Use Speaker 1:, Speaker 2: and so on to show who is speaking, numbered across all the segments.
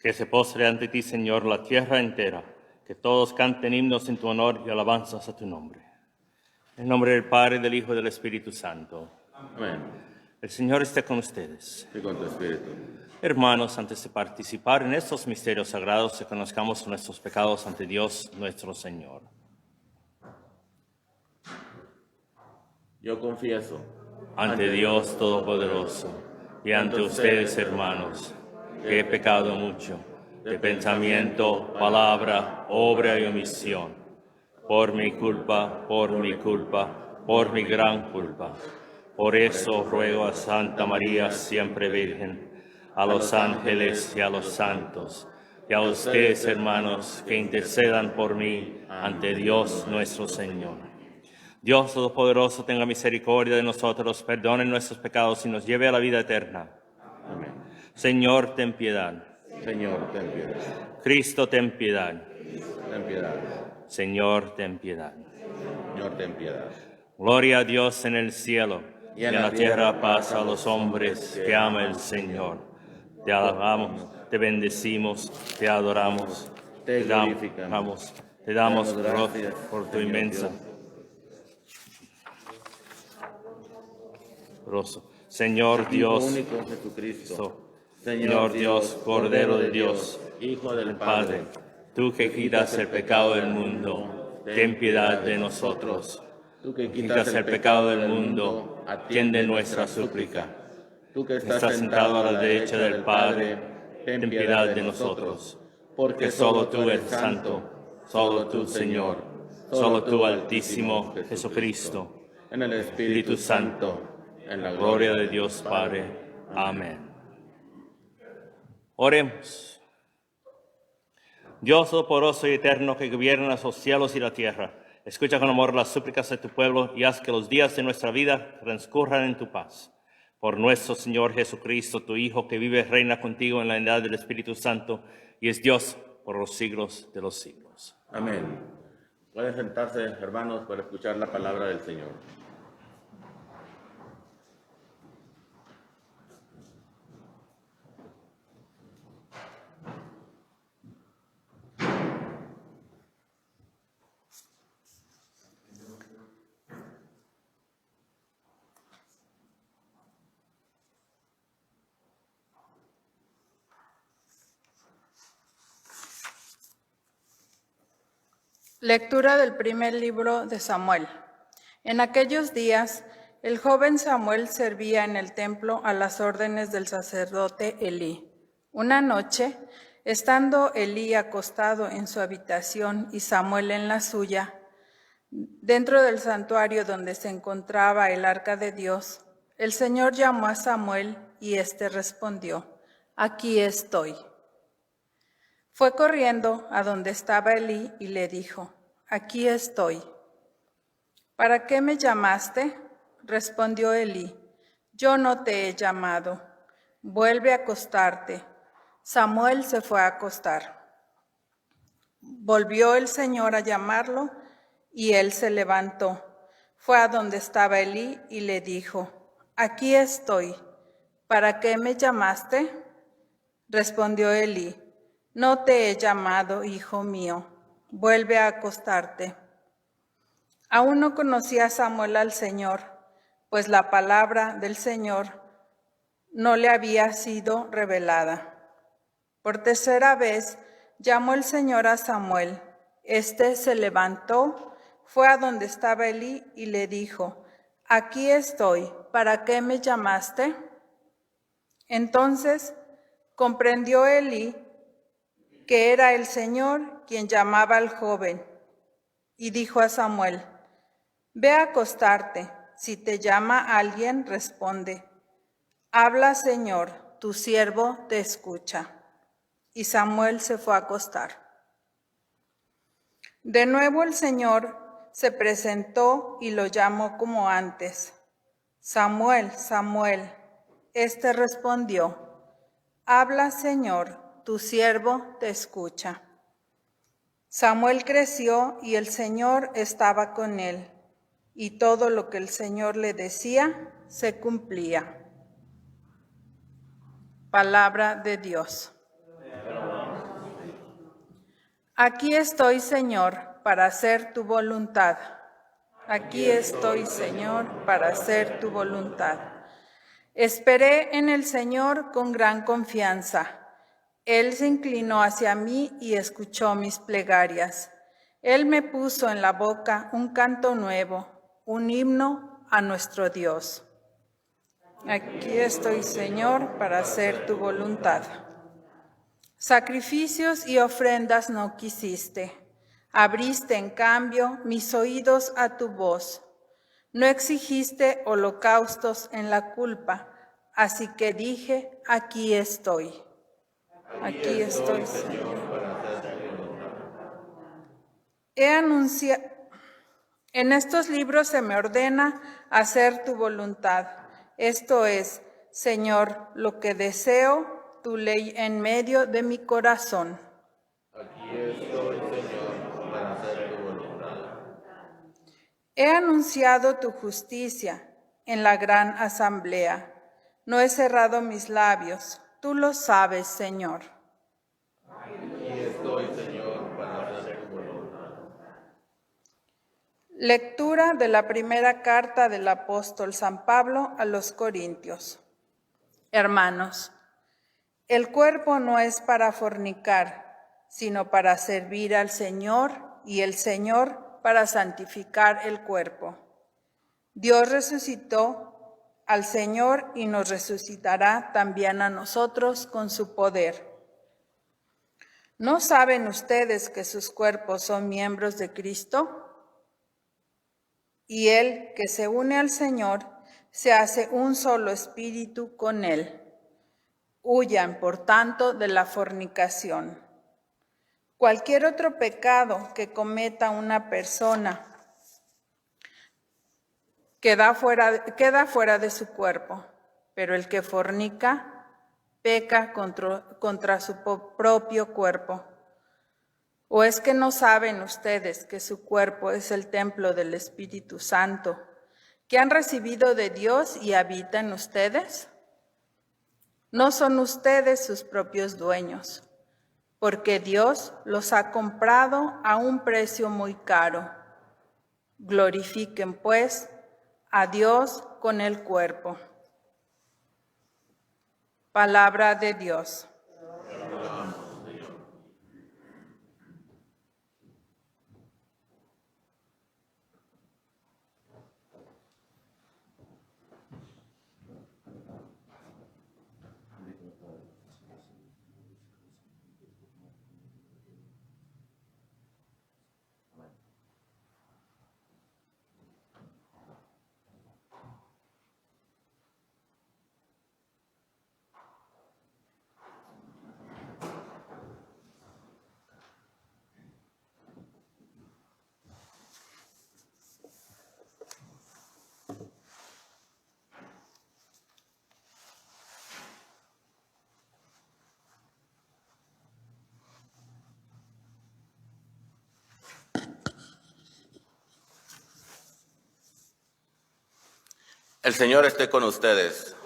Speaker 1: Que se postre ante ti, Señor, la tierra entera, que todos canten himnos en tu honor y alabanzas a tu nombre. En nombre del Padre, del Hijo y del Espíritu Santo.
Speaker 2: Amén.
Speaker 1: El Señor esté con ustedes.
Speaker 2: Y con tu espíritu.
Speaker 1: Hermanos, antes de participar en estos misterios sagrados, reconozcamos nuestros pecados ante Dios nuestro Señor.
Speaker 2: Yo confieso
Speaker 1: Ante Dios Todopoderoso y ante ustedes, hermanos, que he pecado mucho, de pensamiento, palabra, obra y omisión, por mi culpa, por mi gran culpa. Por eso ruego a Santa María, siempre Virgen, a los ángeles y a los santos, y a ustedes, hermanos, que intercedan por mí ante Dios nuestro Señor. Dios Todopoderoso tenga misericordia de nosotros, perdone nuestros pecados y nos lleve a la vida eterna.
Speaker 2: Amén.
Speaker 1: Señor, ten piedad.
Speaker 2: Señor, ten piedad.
Speaker 1: Cristo, ten piedad.
Speaker 2: Ten piedad.
Speaker 1: Señor, ten piedad.
Speaker 2: Señor, ten piedad.
Speaker 1: Gloria a Dios en el cielo y en la tierra paz a los hombres que ama el Señor. Te alabamos, te bendecimos, te adoramos,
Speaker 2: Te glorificamos.
Speaker 1: te damos
Speaker 2: Te damos
Speaker 1: gracias
Speaker 2: gracias,
Speaker 1: por tu
Speaker 2: Señor
Speaker 1: inmensa.
Speaker 2: Dios.
Speaker 1: Señor
Speaker 2: Hijo
Speaker 1: Dios,
Speaker 2: único Jesucristo.
Speaker 1: Señor Dios, Cordero de Dios,
Speaker 2: Hijo del
Speaker 1: Padre,
Speaker 2: Padre.
Speaker 1: tú que quitas el pecado del mundo, ten piedad de nosotros.
Speaker 2: Tú que
Speaker 1: Quitas el pecado del mundo, atiende nuestra súplica.
Speaker 2: Tú que
Speaker 1: Estás sentado a la derecha del Padre, ten piedad de nosotros. Porque solo tú eres santo, solo tú, Señor, solo tú, Altísimo Jesucristo,
Speaker 2: en el
Speaker 1: Espíritu Santo,
Speaker 2: en la
Speaker 1: gloria de Dios Padre. Amén. Oremos. Dios todopoderoso y eterno, que gobiernas los cielos y la tierra, escucha con amor las súplicas de tu pueblo y haz que los días de nuestra vida transcurran en tu paz. Por nuestro Señor Jesucristo, tu Hijo, que vive y reina contigo en la unidad del Espíritu Santo y es Dios por los siglos de los siglos.
Speaker 2: Amén. Pueden sentarse, hermanos, para escuchar la palabra del Señor.
Speaker 3: Lectura del primer libro de Samuel. En aquellos días, el joven Samuel servía en el templo a las órdenes del sacerdote Elí. Una noche, estando Elí acostado en su habitación y Samuel en la suya, dentro del santuario donde se encontraba el arca de Dios, el Señor llamó a Samuel y éste respondió: «Aquí estoy». Fue corriendo a donde estaba Elí y le dijo: «Aquí estoy». «¿Para qué me llamaste?», respondió Elí. «Yo no te he llamado. Vuelve a acostarte». Samuel se fue a acostar. Volvió el Señor a llamarlo y él se levantó. Fue a donde estaba Elí y le dijo: «Aquí estoy. ¿Para qué me llamaste?». Respondió Elí: «No te he llamado, hijo mío. Vuelve a acostarte». Aún no conocía Samuel al Señor, pues la palabra del Señor no le había sido revelada. Por tercera vez llamó el Señor a Samuel. Este se levantó, fue a donde estaba Elí y le dijo: «Aquí estoy. ¿Para qué me llamaste?». Entonces comprendió Elí que era el Señor quien llamaba al joven, y dijo a Samuel: «Ve a acostarte. Si te llama alguien, responde: Habla, Señor, tu siervo te escucha». Y Samuel se fue a acostar. De nuevo el Señor se presentó y lo llamó como antes: «Samuel, Samuel». Este respondió: «Habla, Señor, tu siervo te escucha». Samuel creció y el Señor estaba con él, y todo lo que el Señor le decía se cumplía. Palabra de Dios. Aquí estoy, Señor, para hacer tu voluntad. Aquí estoy, Señor, para hacer tu voluntad. Esperé en el Señor con gran confianza. Él se inclinó hacia mí y escuchó mis plegarias. Él me puso en la boca un canto nuevo, un himno a nuestro Dios. Aquí estoy, Señor, para hacer tu voluntad. Sacrificios y ofrendas no quisiste. Abriste, en cambio, mis oídos a tu voz. No exigiste holocaustos en la culpa, así que dije, aquí estoy. Aquí estoy, Señor. En estos libros se me ordena hacer tu voluntad. Esto es, Señor, lo que deseo, tu ley en medio de mi corazón.
Speaker 2: Aquí estoy, Señor, para hacer tu voluntad.
Speaker 3: He anunciado tu justicia en la gran asamblea. No he cerrado mis labios. Tú lo sabes, Señor.
Speaker 2: Aquí estoy, Señor, para hacer tu voluntad.
Speaker 3: Lectura de la primera carta del apóstol San Pablo a los Corintios. Hermanos, el cuerpo no es para fornicar, sino para servir al Señor, y el Señor para santificar el cuerpo. Dios resucitó al Señor y nos resucitará también a nosotros con su poder. ¿No saben ustedes que sus cuerpos son miembros de Cristo? Y Él, que se une al Señor, se hace un solo espíritu con Él. Huyan, por tanto, de la fornicación. Cualquier otro pecado que cometa una persona queda fuera de su cuerpo, pero el que fornica peca contra su propio cuerpo. ¿O es que no saben ustedes que su cuerpo es el templo del Espíritu Santo, que han recibido de Dios y habita en ustedes? No son ustedes sus propios dueños, porque Dios los ha comprado a un precio muy caro. Glorifiquen, pues, a Dios con el cuerpo. Palabra de Dios.
Speaker 2: El Señor esté con ustedes.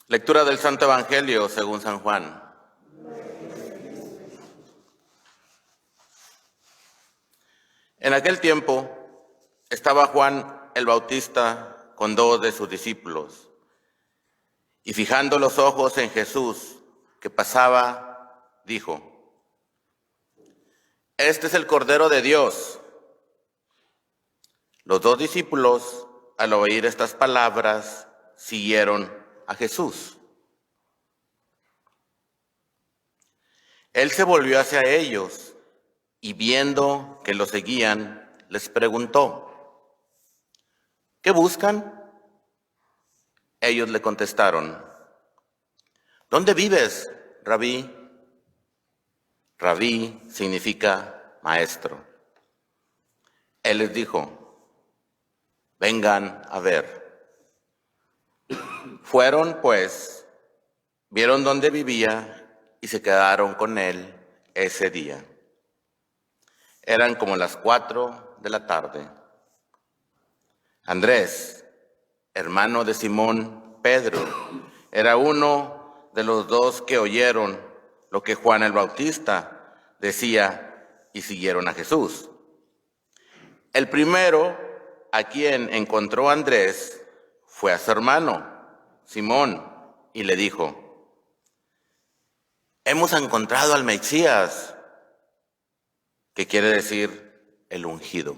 Speaker 2: Lectura del Santo Evangelio según San Juan. En aquel tiempo estaba Juan el Bautista con 2 de sus discípulos, y fijando los ojos en Jesús que pasaba, dijo: Este es el Cordero de Dios. Los 2 discípulos, al oír estas palabras, siguieron a Jesús. Él se volvió hacia ellos y, viendo que lo seguían, les preguntó: ¿Qué buscan? Ellos le contestaron: ¿Dónde vives, Rabí? Rabí significa maestro. Él les dijo: vengan a ver. Fueron, pues, vieron dónde vivía y se quedaron con él ese día. Eran como las 4 de la tarde. Andrés, hermano de Simón Pedro, era uno de los dos que oyeron lo que Juan el Bautista decía y siguieron a Jesús. El primero a quien encontró Andrés fue a su hermano, Simón, y le dijo: hemos encontrado al Mesías, que quiere decir el ungido.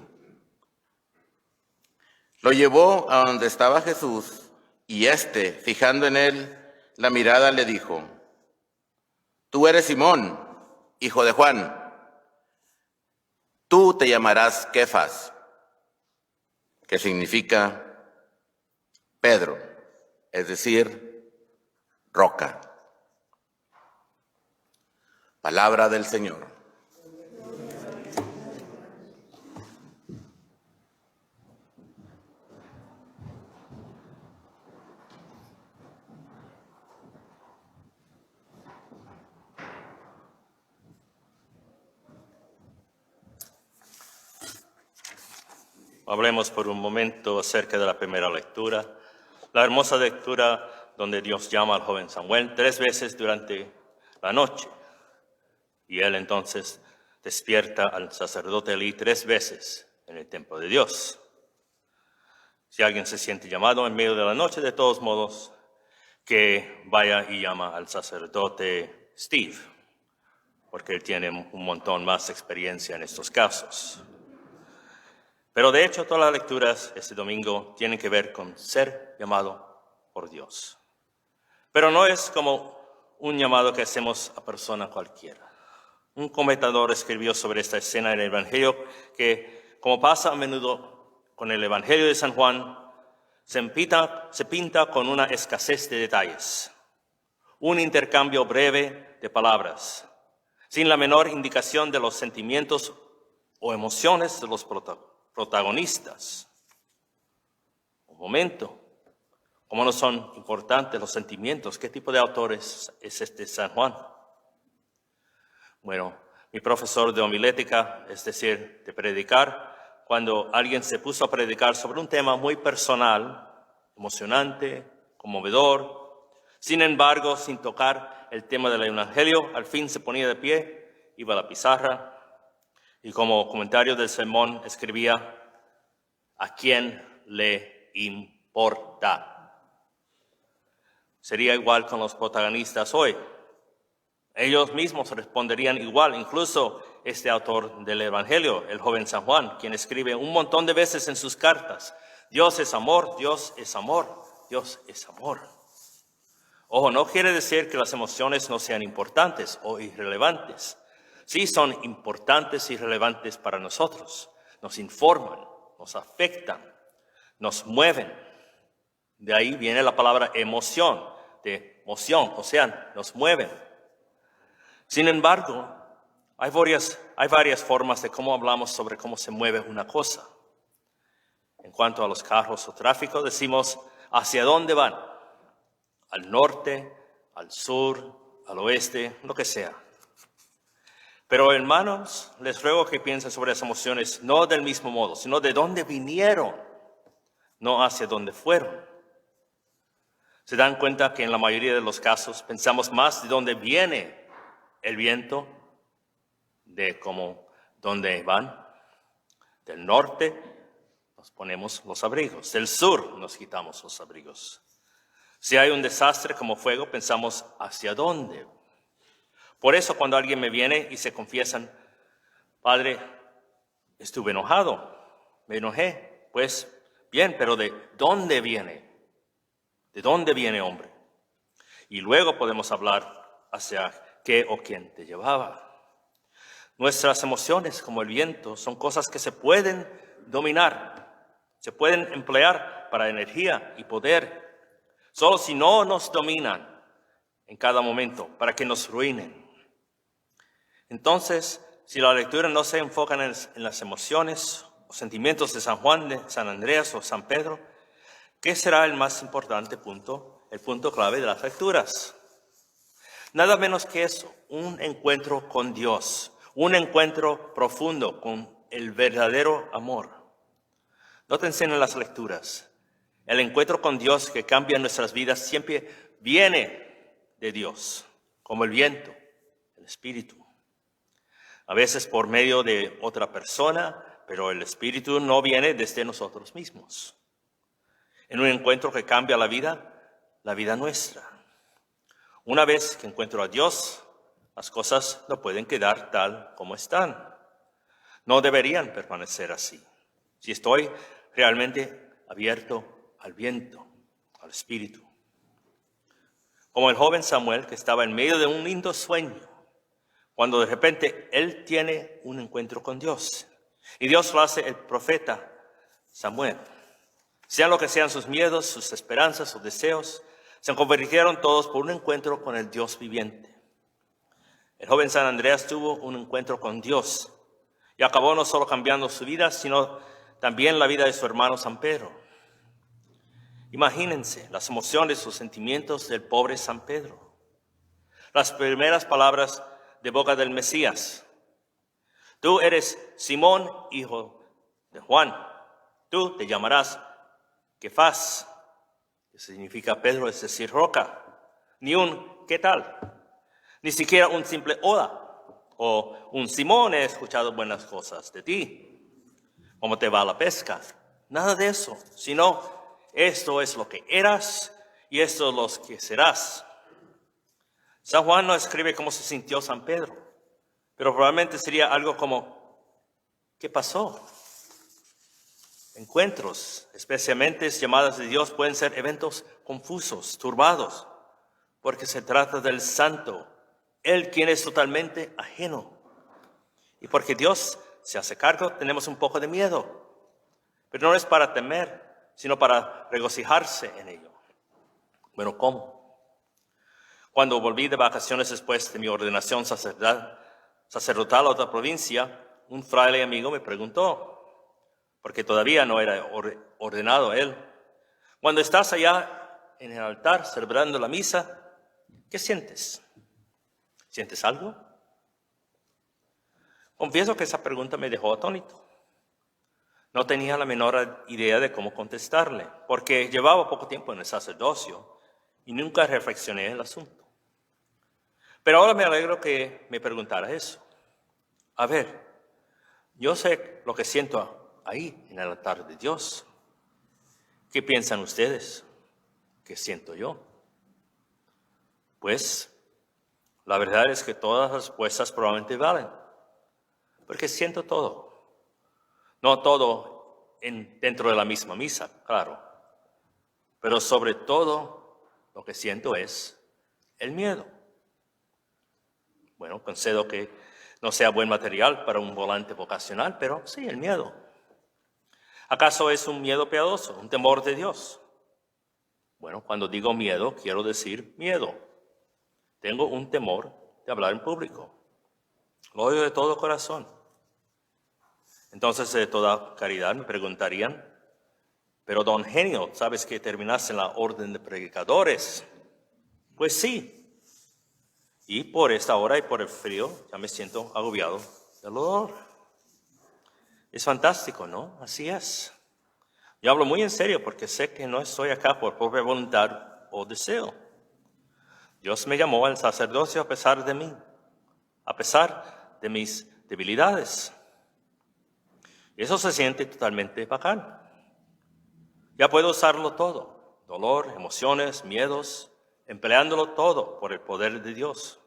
Speaker 2: Lo llevó a donde estaba Jesús, y éste, fijando en él la mirada, le dijo: tú eres Simón, hijo de Juan. Tú te llamarás Kefas, que significa Pedro, es decir, roca. Palabra del Señor.
Speaker 1: Hablemos por un momento acerca de la primera lectura, la hermosa lectura donde Dios llama al joven Samuel 3 veces durante la noche. Y él entonces despierta al sacerdote Elí 3 veces en el templo de Dios. Si alguien se siente llamado en medio de la noche, de todos modos, que vaya y llama al sacerdote Steve, porque él tiene un montón más de experiencia en estos casos. Pero de hecho, todas las lecturas este domingo tienen que ver con ser llamado por Dios. Pero no es como un llamado que hacemos a persona cualquiera. Un comentador escribió sobre esta escena en el Evangelio que, como pasa a menudo con el Evangelio de San Juan, se pinta con una escasez de detalles. Un intercambio breve de palabras, sin la menor indicación de los sentimientos o emociones de los protagonistas. Un momento, ¿cómo no son importantes los sentimientos? ¿Qué tipo de autor es este San Juan? Bueno, mi profesor de homilética, es decir, de predicar, cuando alguien se puso a predicar sobre un tema muy personal, emocionante, conmovedor, sin embargo, sin tocar el tema del Evangelio, al fin se ponía de pie, iba a la pizarra, y como comentario del sermón escribía: ¿a quién le importa? Sería igual con los protagonistas hoy. Ellos mismos responderían igual, incluso este autor del Evangelio, el joven San Juan, quien escribe un montón de veces en sus cartas: Dios es amor, Dios es amor, Dios es amor. Ojo, no quiere decir que las emociones no sean importantes o irrelevantes. Sí son importantes y relevantes para nosotros. Nos informan, nos afectan, nos mueven. De ahí viene la palabra emoción, de moción, o sea, nos mueven. Sin embargo, hay varias formas de cómo hablamos sobre cómo se mueve una cosa. En cuanto a los carros o tráfico, decimos hacia dónde van. Al norte, al sur, al oeste, lo que sea. Pero hermanos, les ruego que piensen sobre las emociones no del mismo modo, sino de dónde vinieron, no hacia dónde fueron. ¿Se dan cuenta que en la mayoría de los casos pensamos más de dónde viene el viento, de cómo, dónde van? Del norte nos ponemos los abrigos, del sur nos quitamos los abrigos. Si hay un desastre como fuego, pensamos hacia dónde. Por eso cuando alguien me viene y se confiesan: Padre, estuve enojado, me enojé. Pues bien, pero ¿de dónde viene? ¿De dónde viene, hombre? Y luego podemos hablar hacia qué o quién te llevaba. Nuestras emociones, como el viento, son cosas que se pueden dominar, se pueden emplear para energía y poder, solo si no nos dominan en cada momento, para que nos ruinen. Entonces, si la lectura no se enfoca en las emociones o sentimientos de San Juan, de San Andrés o San Pedro, ¿qué será el más importante punto, el punto clave de las lecturas? Nada menos que eso, un encuentro con Dios, un encuentro profundo con el verdadero amor. Nótense en las lecturas, el encuentro con Dios que cambia nuestras vidas siempre viene de Dios, como el viento, el Espíritu. A veces por medio de otra persona, pero el Espíritu no viene desde nosotros mismos. En un encuentro que cambia la vida nuestra. Una vez que encuentro a Dios, las cosas no pueden quedar tal como están. No deberían permanecer así. Si estoy realmente abierto al viento, al Espíritu. Como el joven Samuel que estaba en medio de un lindo sueño, cuando de repente él tiene un encuentro con Dios. Y Dios lo hace el profeta Samuel. Sean lo que sean sus miedos, sus esperanzas, sus deseos, se convirtieron todos por un encuentro con el Dios viviente. El joven San Andreas tuvo un encuentro con Dios y acabó no solo cambiando su vida, sino también la vida de su hermano San Pedro. Imagínense las emociones, los sentimientos del pobre San Pedro. Las primeras palabras de boca del Mesías. Tú eres Simón, hijo de Juan. Tú te llamarás Kefas, que significa Pedro, es decir, roca. Ni un ¿qué tal? Ni siquiera un simple hola. O un Simón, he escuchado buenas cosas de ti. ¿Cómo te va la pesca? Nada de eso, sino esto es lo que eras y esto es lo que serás. San Juan no escribe cómo se sintió San Pedro, pero probablemente sería algo como, ¿qué pasó? Encuentros, especialmente llamadas de Dios, pueden ser eventos confusos, turbados, porque se trata del Santo, Él quien es totalmente ajeno. Y porque Dios se hace cargo, tenemos un poco de miedo, pero no es para temer, sino para regocijarse en ello. Bueno, ¿cómo? Cuando volví de vacaciones después de mi ordenación sacerdotal a otra provincia, un fraile amigo me preguntó, porque todavía no era ordenado él, cuando estás allá en el altar celebrando la misa, ¿qué sientes? ¿Sientes algo? Confieso que esa pregunta me dejó atónito. No tenía la menor idea de cómo contestarle, porque llevaba poco tiempo en el sacerdocio y nunca reflexioné en el asunto. Pero ahora me alegro que me preguntara eso. A ver, yo sé lo que siento ahí en el altar de Dios. ¿Qué piensan ustedes? ¿Qué siento yo? Pues la verdad es que todas las respuestas probablemente valen, porque siento todo. No todo dentro de la misma misa, claro, pero sobre todo lo que siento es el miedo. Bueno, concedo que no sea buen material para un volante vocacional, pero sí, el miedo. ¿Acaso es un miedo piadoso, un temor de Dios? Bueno, cuando digo miedo, quiero decir miedo. Tengo un temor de hablar en público. Lo odio de todo corazón. Entonces, de toda caridad, me preguntarían, pero don Genio, ¿sabes que terminaste en la orden de predicadores? Pues sí. Y por esta hora y por el frío, ya me siento agobiado del dolor. Es fantástico, ¿no? Así es. Yo hablo muy en serio porque sé que no estoy acá por propia voluntad o deseo. Dios me llamó al sacerdocio a pesar de mí, a pesar de mis debilidades. Y eso se siente totalmente bacán. Ya puedo usarlo todo, dolor, emociones, miedos, empleándolo todo por el poder de Dios.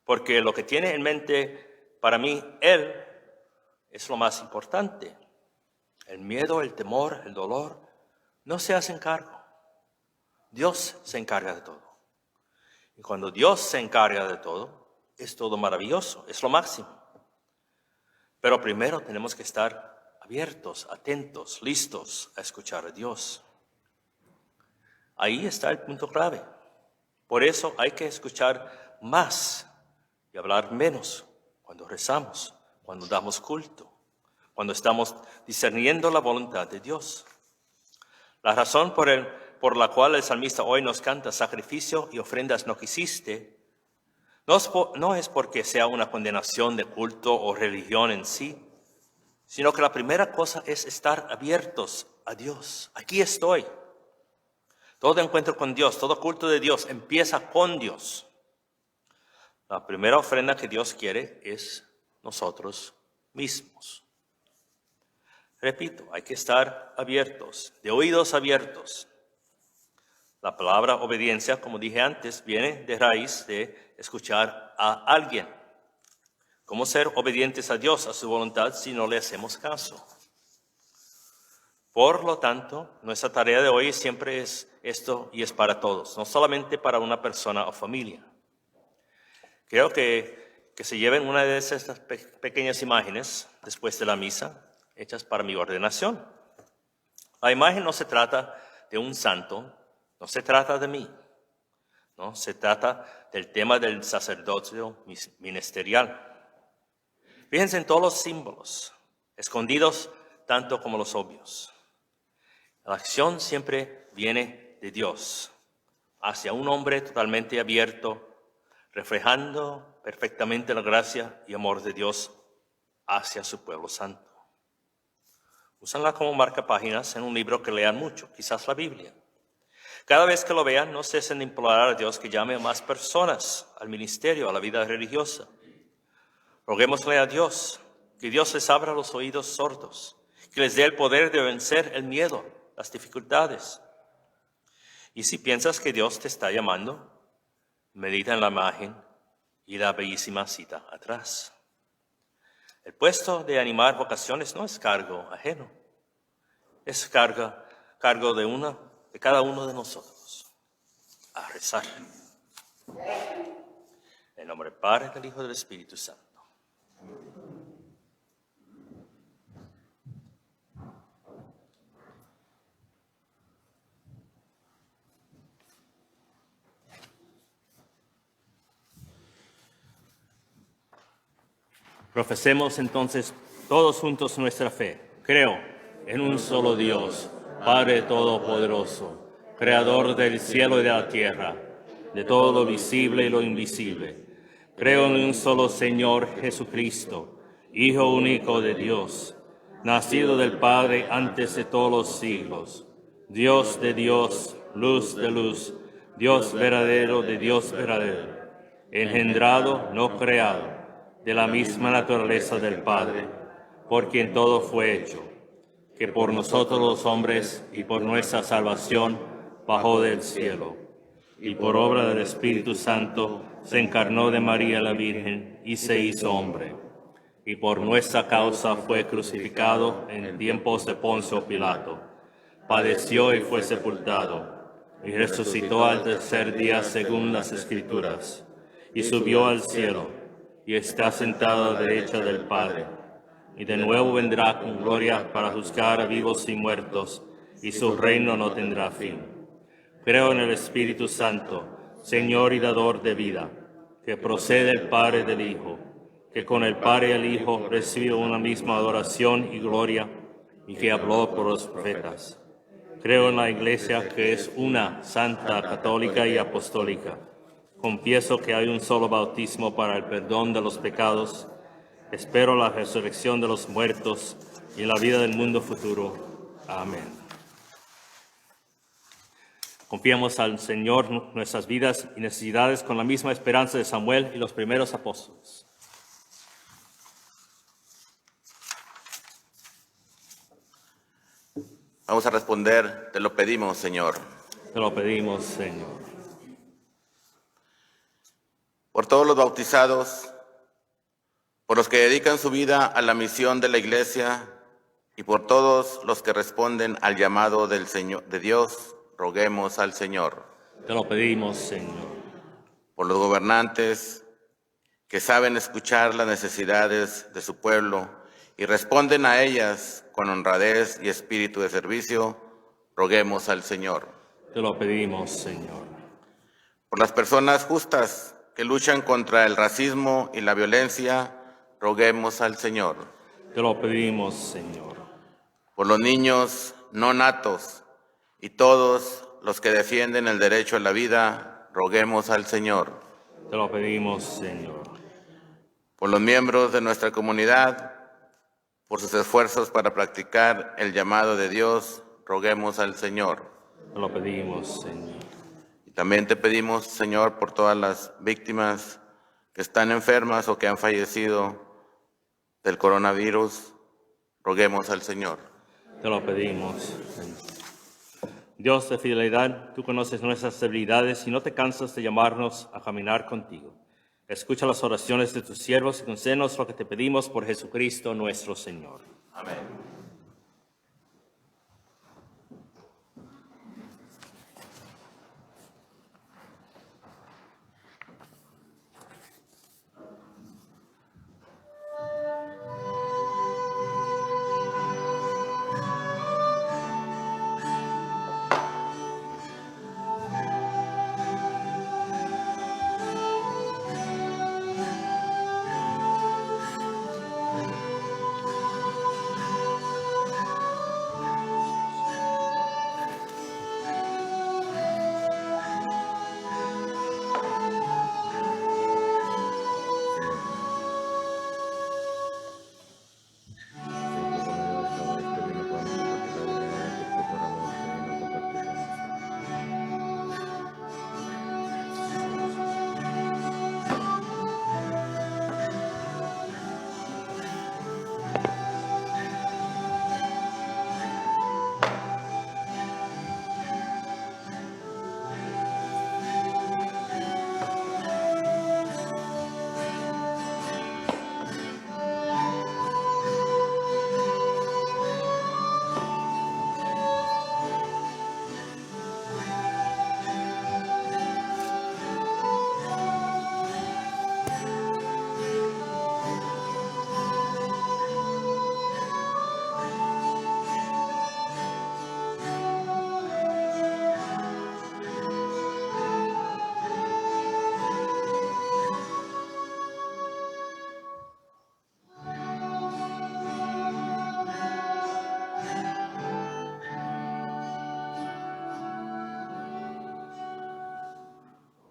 Speaker 1: Porque lo que tiene en mente para mí Él es lo más importante. El miedo, el temor, el dolor no se hacen cargo. Dios se encarga de todo. Y cuando Dios se encarga de todo, es todo maravilloso, es lo máximo. Pero primero tenemos que estar abiertos, atentos, listos a escuchar a Dios. Ahí está el punto clave. Por eso hay que escuchar más y hablar menos cuando rezamos, cuando damos culto, cuando estamos discerniendo la voluntad de Dios. La razón por la cual el salmista hoy nos canta sacrificio y ofrendas no quisiste, no es porque sea una condenación de culto o religión en sí, sino que la primera cosa es estar abiertos a Dios. Aquí estoy.
Speaker 4: Todo encuentro con Dios, todo culto de Dios empieza con Dios. La primera ofrenda que Dios quiere es nosotros mismos. Repito, hay que estar abiertos, de oídos abiertos. La palabra obediencia, como dije antes, viene de raíz de escuchar a alguien. ¿Cómo ser obedientes a Dios, a su voluntad, si no le hacemos caso? Por lo tanto, nuestra tarea de hoy siempre es esto y es para todos, no solamente para una persona o familia. Creo que se lleven una de esas pequeñas imágenes después de la misa, hechas para mi ordenación. La imagen no se trata de un santo, no se trata de mí, no se trata del tema del sacerdocio ministerial. Fíjense en todos los símbolos, escondidos tanto como los obvios. La acción siempre viene de Dios, hacia un hombre totalmente abierto, reflejando perfectamente la gracia y amor de Dios hacia su pueblo santo. Úsanla como marcapáginas en un libro que lean mucho, quizás la Biblia. Cada vez que lo vean, no cesen de implorar a Dios que llame a más personas al ministerio, a la vida religiosa. Roguémosle a Dios que Dios les abra los oídos sordos, que les dé el poder de vencer el miedo, las dificultades. Y si piensas que Dios te está llamando, medita en la imagen y la bellísima cita atrás. El puesto de animar vocaciones no es cargo ajeno, es cargo de cada uno de nosotros. A rezar. En nombre del Padre, del Hijo y del Espíritu Santo.
Speaker 1: Profesemos entonces todos juntos nuestra fe. Creo en un solo Dios, Padre Todopoderoso, Creador del cielo y de la tierra, de todo lo visible y lo invisible. Creo en un solo Señor Jesucristo, Hijo único de Dios, nacido del Padre antes de todos los siglos, Dios de Dios, luz de luz, Dios verdadero de Dios verdadero, engendrado, no creado, de la misma naturaleza del Padre, por quien todo fue hecho, que por nosotros los hombres y por nuestra salvación bajó del cielo, y por obra del Espíritu Santo se encarnó de María la Virgen y se hizo hombre, y por nuestra causa fue crucificado en tiempos de Poncio Pilato, padeció y fue sepultado, y resucitó al tercer día según las Escrituras, y subió al cielo, y está sentado a la derecha del Padre, y de nuevo vendrá con gloria para juzgar a vivos y muertos, y su reino no tendrá fin. Creo en el Espíritu Santo, Señor y dador de vida, que procede del Padre y del Hijo, que con el Padre y el Hijo recibió una misma adoración y gloria, y que habló por los profetas. Creo en la Iglesia, que es una, santa, católica y apostólica. Confieso que hay un solo bautismo para el perdón de los pecados. Espero la resurrección de los muertos y la vida del mundo futuro. Amén. Confiemos al Señor nuestras vidas y necesidades con la misma esperanza de Samuel y los primeros apóstoles.
Speaker 2: Vamos a responder, te lo pedimos, Señor.
Speaker 1: Te lo pedimos, Señor.
Speaker 2: Por todos los bautizados, por los que dedican su vida a la misión de la Iglesia y por todos los que responden al llamado del Señor, de Dios, roguemos al Señor.
Speaker 1: Te lo pedimos, Señor.
Speaker 2: Por los gobernantes que saben escuchar las necesidades de su pueblo y responden a ellas con honradez y espíritu de servicio, roguemos al Señor.
Speaker 1: Te lo pedimos, Señor.
Speaker 2: Por las personas justas que luchan contra el racismo y la violencia, roguemos al Señor.
Speaker 1: Te lo pedimos, Señor.
Speaker 2: Por los niños no natos y todos los que defienden el derecho a la vida, roguemos al Señor.
Speaker 1: Te lo pedimos, Señor.
Speaker 2: Por los miembros de nuestra comunidad, por sus esfuerzos para practicar el llamado de Dios, roguemos al Señor.
Speaker 1: Te lo pedimos, Señor.
Speaker 2: Y también te pedimos, Señor, por todas las víctimas que están enfermas o que han fallecido del coronavirus, roguemos al Señor.
Speaker 1: Te lo pedimos, Señor. Dios de fidelidad, tú conoces nuestras debilidades y no te cansas de llamarnos a caminar contigo. Escucha las oraciones de tus siervos y concédenos lo que te pedimos por Jesucristo nuestro Señor.
Speaker 2: Amén.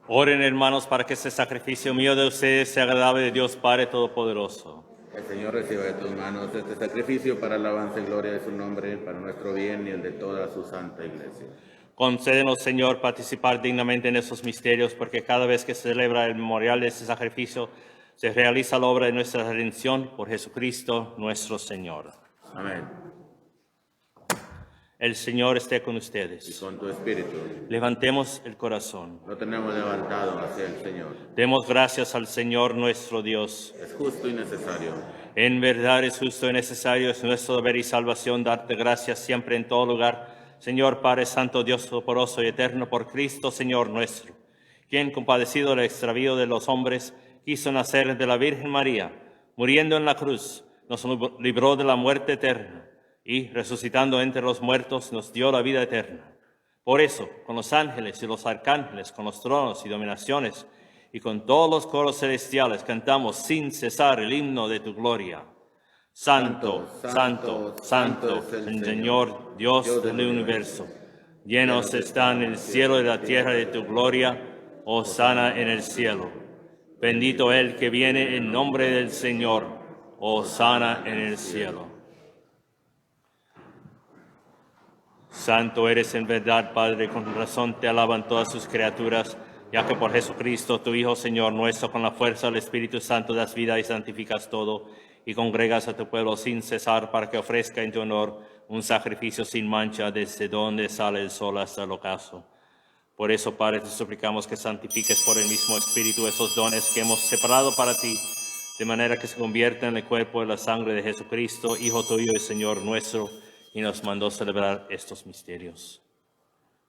Speaker 1: Oren, hermanos, para que este sacrificio mío de ustedes sea agradable de Dios Padre Todopoderoso.
Speaker 2: El Señor reciba de tus manos este sacrificio para alabanza y gloria de su nombre, para nuestro bien y el de toda su santa iglesia.
Speaker 1: Concédenos, Señor, participar dignamente en estos misterios, porque cada vez que se celebra el memorial de este sacrificio, se realiza la obra de nuestra redención por Jesucristo nuestro Señor.
Speaker 2: Amén.
Speaker 1: El Señor esté con
Speaker 2: Y
Speaker 1: ustedes.
Speaker 2: con tu espíritu.
Speaker 1: Levantemos el corazón.
Speaker 2: Lo tenemos levantado hacia el Señor.
Speaker 1: Demos gracias al Señor nuestro Dios.
Speaker 2: Es justo y necesario.
Speaker 1: En verdad es justo y necesario, es nuestro deber y salvación darte gracias siempre en todo lugar, Señor Padre Santo, Dios Todopoderoso y Eterno, por Cristo, Señor nuestro, quien, compadecido del extravío de los hombres, quiso nacer de la Virgen María, muriendo en la cruz, nos libró de la muerte eterna y, resucitando entre los muertos, nos dio la vida eterna. Por eso, con los ángeles y los arcángeles, con los tronos y dominaciones, y con todos los coros celestiales cantamos sin cesar el himno de tu gloria. Santo, santo, santo, el Señor, Dios del universo. Llenos están el cielo y la tierra de tu gloria, hosana en el cielo. Bendito el que viene en nombre del Señor, hosana en el cielo. Santo eres en verdad, Padre, con razón te alaban todas sus criaturas, ya que por Jesucristo, tu Hijo, Señor nuestro, con la fuerza del Espíritu Santo das vida y santificas todo, y congregas a tu pueblo sin cesar para que ofrezca en tu honor un sacrificio sin mancha desde donde sale el sol hasta el ocaso. Por eso, Padre, te suplicamos que santifiques por el mismo Espíritu esos dones que hemos separado para ti, de manera que se conviertan en el cuerpo y la sangre de Jesucristo, Hijo tuyo y Señor nuestro, y nos mandó celebrar estos misterios.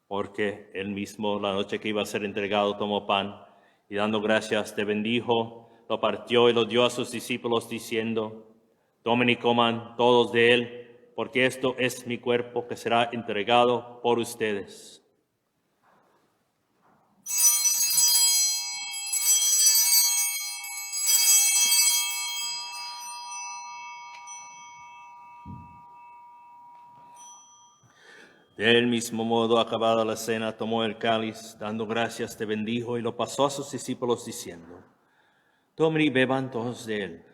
Speaker 1: Porque él mismo, la noche que iba a ser entregado, tomó pan, y dando gracias, te bendijo, lo partió y lo dio a sus discípulos, diciendo: tomen y coman todos de él, porque esto es mi cuerpo que será entregado por ustedes. Del mismo modo, acabada la cena, tomó el cáliz, dando gracias, te bendijo y lo pasó a sus discípulos, diciendo: tomen y beban todos de él,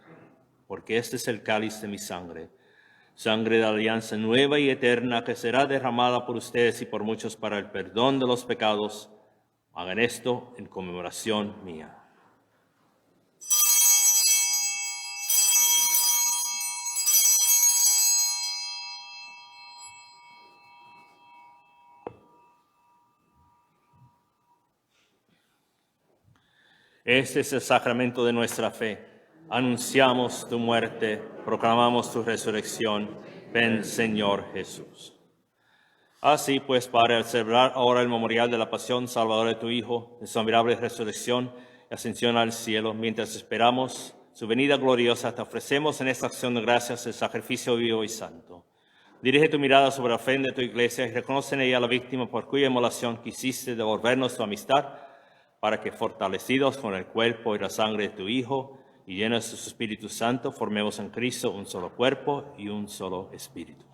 Speaker 1: porque este es el cáliz de mi sangre, sangre de alianza nueva y eterna que será derramada por ustedes y por muchos para el perdón de los pecados. Hagan esto en conmemoración mía. Este es el sacramento de nuestra fe. Anunciamos tu muerte, proclamamos tu resurrección. Ven, Señor Jesús. Así pues, Padre, al celebrar ahora el memorial de la pasión salvadora de tu Hijo, de su admirable resurrección y ascensión al cielo, mientras esperamos su venida gloriosa, te ofrecemos en esta acción de gracias el sacrificio vivo y santo. Dirige tu mirada sobre la ofrenda de tu iglesia y reconoce en ella a la víctima por cuya inmolación quisiste devolvernos tu amistad, para que, fortalecidos con el cuerpo y la sangre de tu Hijo y llenos de su Espíritu Santo, formemos en Cristo un solo cuerpo y un solo espíritu.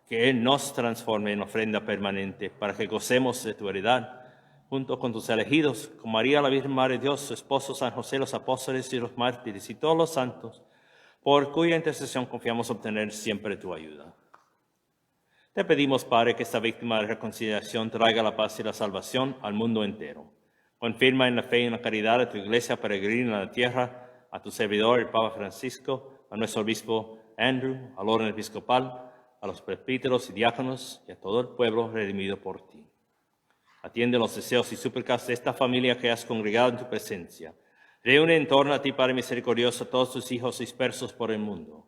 Speaker 1: Que Él nos transforme en ofrenda permanente, para que gocemos de tu heredad, junto con tus elegidos, con María, la Virgen Madre de Dios, su esposo San José, los apóstoles y los mártires y todos los santos, por cuya intercesión confiamos obtener siempre tu ayuda. Te pedimos, Padre, que esta víctima de reconciliación traiga la paz y la salvación al mundo entero. Confirma en la fe y en la caridad a tu iglesia peregrina en la tierra, a tu servidor, el Papa Francisco, a nuestro obispo Andrew, al orden episcopal, a los presbíteros y diáconos y a todo el pueblo redimido por ti. Atiende los deseos y súplicas de esta familia que has congregado en tu presencia. Reúne en torno a ti, Padre misericordioso, a todos tus hijos dispersos por el mundo.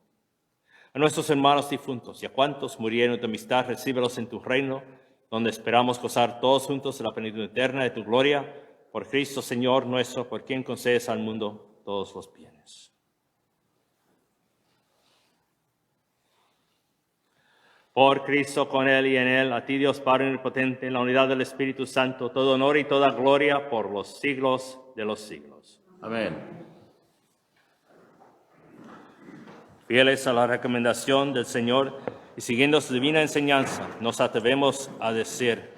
Speaker 1: A nuestros hermanos difuntos y a cuantos murieron en tu amistad, recíbelos en tu reino, donde esperamos gozar todos juntos de la plenitud eterna de tu gloria, por Cristo, Señor nuestro, por quien concedes al mundo todos los bienes. Por Cristo, con Él y en Él, a ti, Dios Padre omnipotente, en la unidad del Espíritu Santo, todo honor y toda gloria por los siglos de los siglos.
Speaker 2: Amén.
Speaker 1: Fieles a la recomendación del Señor y siguiendo su divina enseñanza, nos atrevemos a decir: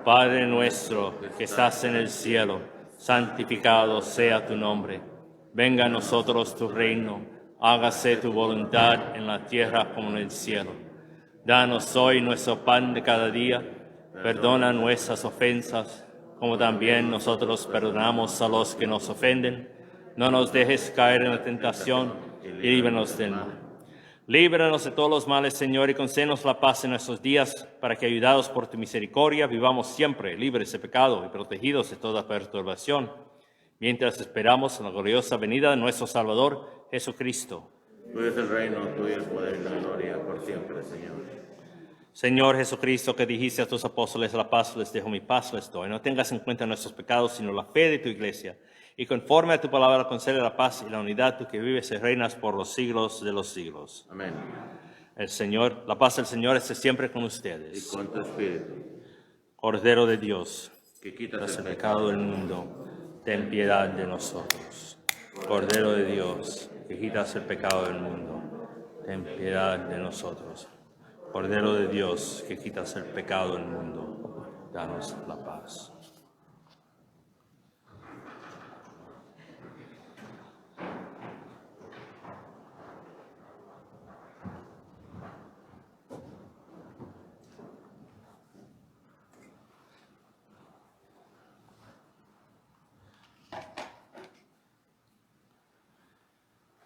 Speaker 1: Padre nuestro que estás en el cielo, santificado sea tu nombre. Venga a nosotros tu reino, hágase tu voluntad en la tierra como en el cielo. Danos hoy nuestro pan de cada día, perdona nuestras ofensas, como también nosotros perdonamos a los que nos ofenden. No nos dejes caer en la tentación y líbranos del mal. Líbranos de todos los males, Señor, y concédenos la paz en nuestros días, para que, ayudados por tu misericordia, vivamos siempre libres de pecado y protegidos de toda perturbación, mientras esperamos en la gloriosa venida de nuestro Salvador, Jesucristo.
Speaker 2: Tuyo es el reino, tuyo el poder y la gloria por siempre, Señor.
Speaker 1: Señor Jesucristo, que dijiste a tus apóstoles: la paz les dejo, mi paz les doy. No tengas en cuenta nuestros pecados, sino la fe de tu iglesia. Y conforme a tu palabra, concede la paz y la unidad, tú que vives y reinas por los siglos de los siglos.
Speaker 2: Amén.
Speaker 1: La paz del Señor esté siempre con ustedes.
Speaker 2: Y con tu espíritu,
Speaker 1: Cordero de Dios,
Speaker 2: que quitas
Speaker 1: el pecado del mundo, ten piedad de nosotros. Cordero de Dios, que quitas el pecado del mundo, ten piedad de nosotros. Cordero de Dios, que quitas el pecado del mundo, danos la paz.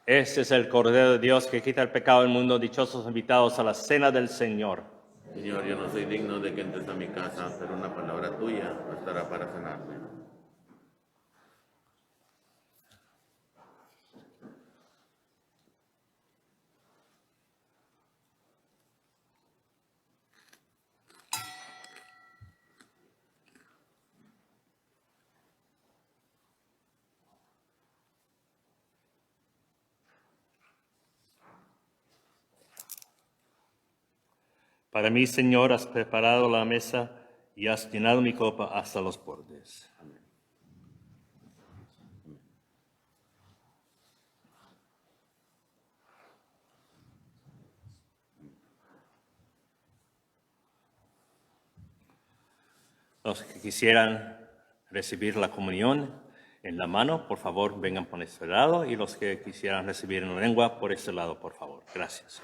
Speaker 1: Este es el Cordero de Dios que quita el pecado del mundo. Dichosos invitados a la cena del Señor.
Speaker 2: Señor, yo no soy digno de que entres a mi casa, pero una palabra tuya bastará para sanarme.
Speaker 1: Para mí, Señor, has preparado la mesa y has llenado mi copa hasta los bordes.
Speaker 2: Amén.
Speaker 1: Los que quisieran recibir la comunión en la mano, por favor, vengan por este lado. Y los que quisieran recibir en la lengua, por este lado, por favor. Gracias.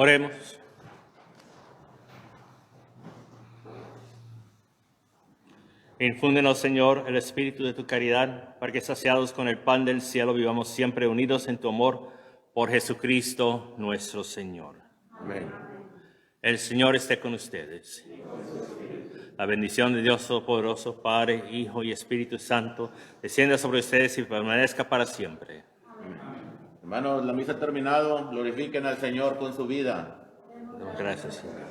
Speaker 1: Oremos. Infúndenos, Señor, el espíritu de tu caridad, para que saciados con el pan del cielo vivamos siempre unidos en tu amor, por Jesucristo nuestro Señor.
Speaker 2: Amén.
Speaker 1: El Señor esté con ustedes. La bendición de Dios Todopoderoso, Padre, Hijo y Espíritu Santo, descienda sobre ustedes y permanezca para siempre.
Speaker 2: Hermanos, la misa ha terminado. Glorifiquen al Señor con su vida.
Speaker 1: Gracias, Señor.